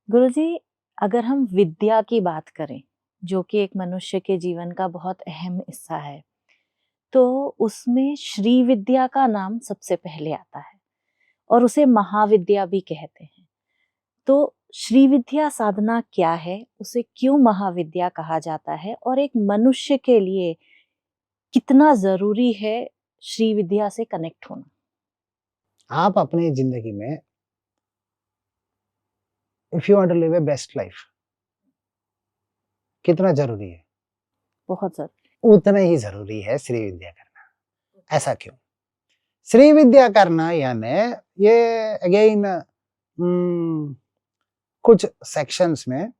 गुरुजी, अगर हम विद्या की बात करें, जो कि एक मनुष्य के जीवन का बहुत अहम हिस्सा है, तो उसमें श्री विद्या का नाम सबसे पहले आता है और उसे महाविद्या भी कहते हैं। तो श्री विद्या साधना क्या है? उसे क्यों महाविद्या कहा जाता है? और एक मनुष्य के लिए कितना ज़रूरी है श्री विद्या से कनेक्ट होना? आप अपनी जिंदगी में if you want to live a best life, कितना जरूरी है? बहुत ज़रूरी। उतना ही जरूरी है श्री विद्या करना। ऐसा क्यों? श्री विद्या करना यानी ये अगेन कुछ सेक्शंस में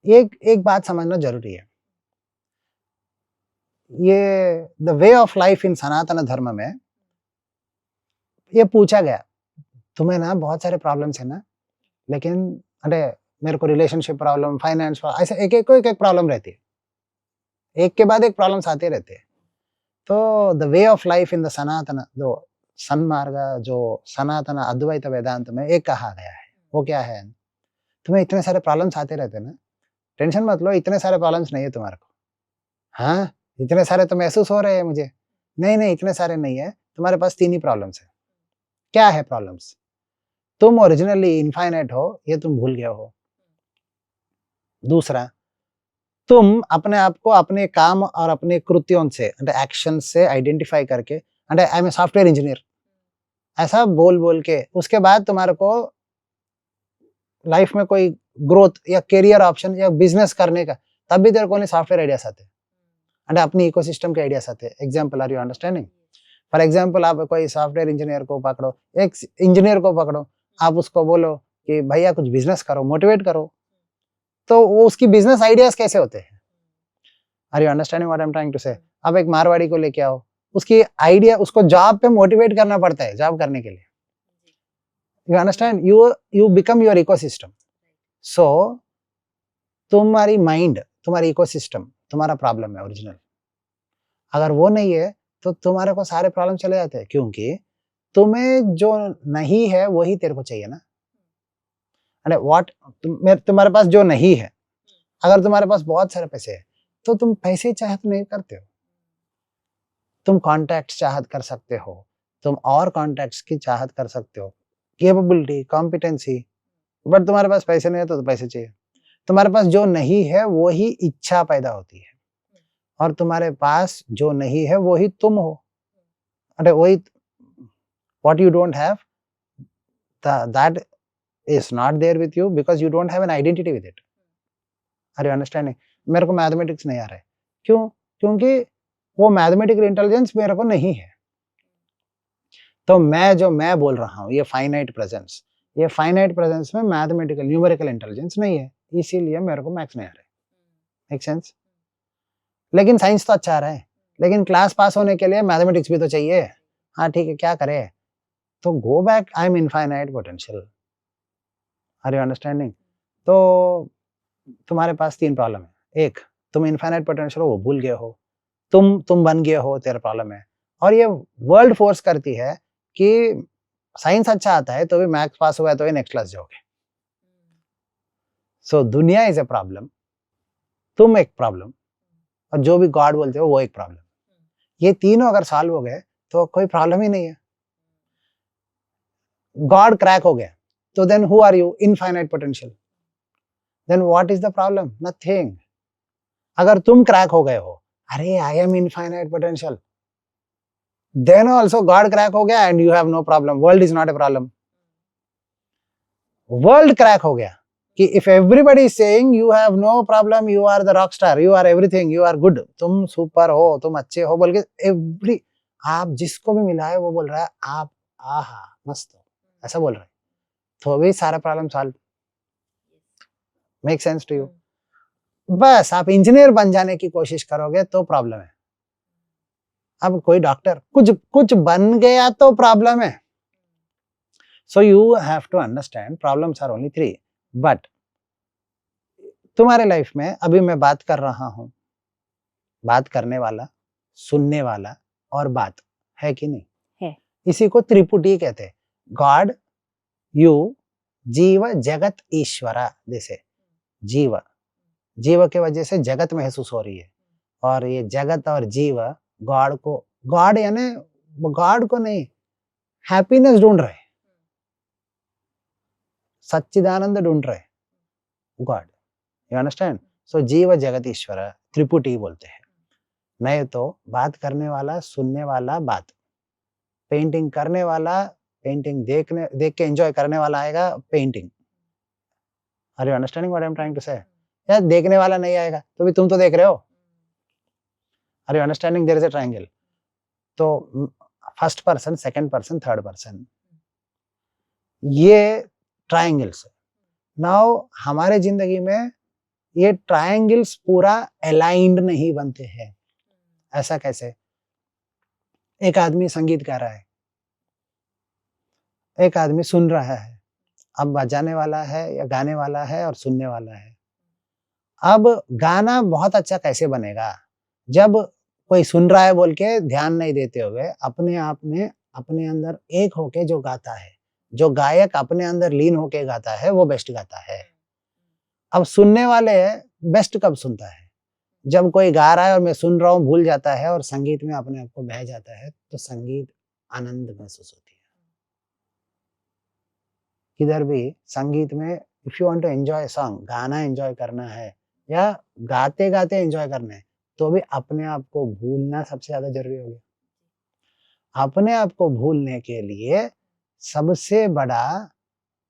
एक एक बात समझना जरूरी है। ये the way of life in Sanatan Dharma में ये पूछा गया, तुम्हें ना बहुत सारे प्रॉब्लम्स है ना, लेकिन अरे मेरे को रिलेशनशिप प्रॉब्लम, फाइनेंस, ऐसे एक एक प्रॉब्लम रहती है, एक के बाद एक प्रॉब्लम्स आते रहते हैं। तो the way of life in the Sanatan, जो सन्मार्ग, जो सनातन अद्वैत वेदांत में एक कहा गया है, वो क्या है? तुम्हें इतने सारे प्रॉब्लम्स आते रहते हैं ना, टेंशन मत लो, इतने सारे प्रॉब्लम्स नहीं है तुम्हारे को। हाँ, इतने सारे तो महसूस हो रहे हैं मुझे। नहीं नहीं, इतने सारे नहीं है, तुम्हारे पास 3 ही प्रॉब्लम्स है। क्या है प्रॉब्लम्स? तुम ओरिजिनली इनफाइनाइट हो, ये तुम भूल गए हो। दूसरा, तुम अपने आप को अपने काम और अपने कृत्यों से, एक्शन से आइडेंटिफाई करके, I am a software engineer ऐसा बोल बोल के, उसके बाद तुम्हारे को लाइफ में कोई ग्रोथ या करियर ऑप्शन या बिजनेस करने का, तब भी तेरे को नहीं सॉफ्टवेयर आइडियाज आते अपनी इकोसिस्टम के आइडियाज आते। Example, are you understanding? For example, आप कोई सॉफ्टवेयर इंजीनियर को पकड़ो, एक इंजीनियर को पकड़ो, आप उसको बोलो कि भैया कुछ बिजनेस करो, मोटिवेट करो, तो वो उसकी बिजनेस आइडियाज कैसे होते हैं? Are you understanding what I am trying to say? अब एक मारवाड़ी को लेके आओ, उसकी आइडिया, उसको जॉब पे मोटिवेट करना पड़ता है जॉब करने के लिए। You understand? You become your ecosystem. So तुम्हारी माइंड, तुम्हारी इकोसिस्टम तुम्हारा प्रॉब्लम है ओरिजिनल। अगर वो नहीं है तो तुम्हारे को सारे प्रॉब्लम चले जाते हैं, क्योंकि तुम्हें जो नहीं है वही तेरे को चाहिए ना। अरे व्हाट, तुम्हारे पास जो नहीं है, अगर तुम्हारे पास बहुत सारे पैसे है तो तुम पैसे चाहत नहीं करते हो, तुम कॉन्टैक्ट चाहत कर सकते हो, तुम और कॉन्टैक्ट्स की चाहत कर सकते हो, कैपेबिलिटी, कॉम्पिटेंसी, बट तुम्हारे पास पैसे नहीं है तो पैसे चाहिए। तुम्हारे पास जो नहीं है वही इच्छा पैदा होती है, और तुम्हारे पास जो नहीं है वही तुम हो। अरे वही, what you don't have, that is not there with you because you don't have an identity with it. Are you understanding? मेरे को मैथमेटिक्स नहीं आ रहा है, क्यों? क्योंकि वो मैथमेटिकल इंटेलिजेंस मेरे को नहीं है। तो मैं जो मैं बोल रहा हूँ, ये फाइनाइट प्रेजेंस, ये फाइनाइट प्रेजेंस में मैथमेटिकल न्यूमेरिकल इंटेलिजेंस नहीं है, इसीलिए मेरे को मैथ्स नहीं आ रहा है। Make sense? लेकिन साइंस तो अच्छा आ रहा है, लेकिन क्लास पास होने के लिए मैथमेटिक्स भी तो चाहिए। हाँ ठीक है, क्या करें? तो go back, I am infinite potential. Are you understanding? तो तुम्हारे पास 3 प्रॉब्लम है। एक, तुम इनफाइनाइट पोटेंशियल हो, वो भूल गए हो, तुम बन गए हो, तेरा प्रॉब्लम है। और ये वर्ल्ड फोर्स करती है कि साइंस अच्छा आता है तो भी मैथ्स पास हुआ है तो भी नेक्स्ट क्लास जाओगे। सो दुनिया इज ए प्रॉब्लम, तुम एक प्रॉब्लम, और जो भी गॉड बोलते हो वो एक प्रॉब्लम। ये तीनों अगर सॉल्व हो गए तो कोई प्रॉब्लम ही नहीं है। गॉड क्रैक हो गया तो then who are you? Infinite potential. Then what is the problem? Nothing. अगर तुम क्रैक हो गए हो, अरे I am infinite potential, then also God crack हो गया and you have no problem, world is not a problem. World crack हो गया कि if everybody is saying you have no problem, you are the rock star, you are everything, you are good, तुम super हो, तुम अच्छे हो, बोल के एवरी, आप जिसको भी मिला है वो बोल रहा है आप आहा मस्त हो, ऐसा बोल रहा है, तो भी सारा problem solve. Make sense to you? बस आप इंजीनियर बन जाने की कोशिश करोगे तो प्रॉब्लम है। अब कोई डॉक्टर कुछ कुछ बन गया तो प्रॉब्लम है। So you have to understand problems are only 3, but तुम्हारे लाइफ में अभी मैं बात कर रहा हूं, बात करने वाला, सुनने वाला और बात, है कि नहीं? है। इसी को त्रिपुटी कहते हैं। गॉड, यू, जीव जगत ईश्वरा, जैसे जीव, जीव के वजह से जगत महसूस हो रही है, और ये जगत और जीव गॉड को, गॉड यानी गॉड को नहीं, हैप्पीनेस ढूंढ रहे, सच्चिदानंद ढूंढ रहे, गॉड, यू अंडरस्टैंड। सो जीव जगत ईश्वर त्रिपुटी बोलते हैं। नहीं तो बात करने वाला, सुनने वाला बात, पेंटिंग करने वाला पेंटिंग, देख के एंजॉय करने वाला आएगा painting. Are you understanding what I am trying to say? यार देखने वाला नहीं आएगा तो भी तुम तो देख रहे हो। Are you understanding? There is a triangle. तो first person, second person, third person, ये ट्रायंगल्स। नाउ हमारे जिंदगी में ये ट्रायंगल्स पूरा अलाइंड नहीं बनते हैं। ऐसा कैसे? एक आदमी संगीत गा रहा है, एक आदमी सुन रहा है, अब बजाने वाला है या गाने वाला है और सुनने वाला है। अब गाना बहुत अच्छा कैसे बनेगा? जब कोई सुन रहा है बोल के ध्यान नहीं देते हुए अपने आप में अपने अंदर एक होके जो गाता है, जो गायक अपने अंदर लीन होके गाता है, वो बेस्ट गाता है। अब सुनने वाले बेस्ट कब सुनता है? जब कोई गा रहा है और मैं सुन रहा हूँ, भूल जाता है और संगीत में अपने आप को बह जाता है, तो संगीत आनंद महसूस होती है। किधर भी संगीत में if you want to enjoy song, गाना एंजॉय करना है या गाते गाते एंजॉय करना है, तो भी अपने आप को भूलना सबसे ज्यादा जरूरी हो गया। अपने आप को भूलने के लिए सबसे बड़ा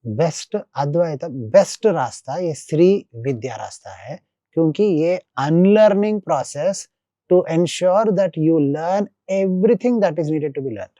बेस्ट अद्वैत, बेस्ट रास्ता ये श्री विद्या रास्ता है, क्योंकि ये unlearning process to ensure that you learn everything that is needed to be learned.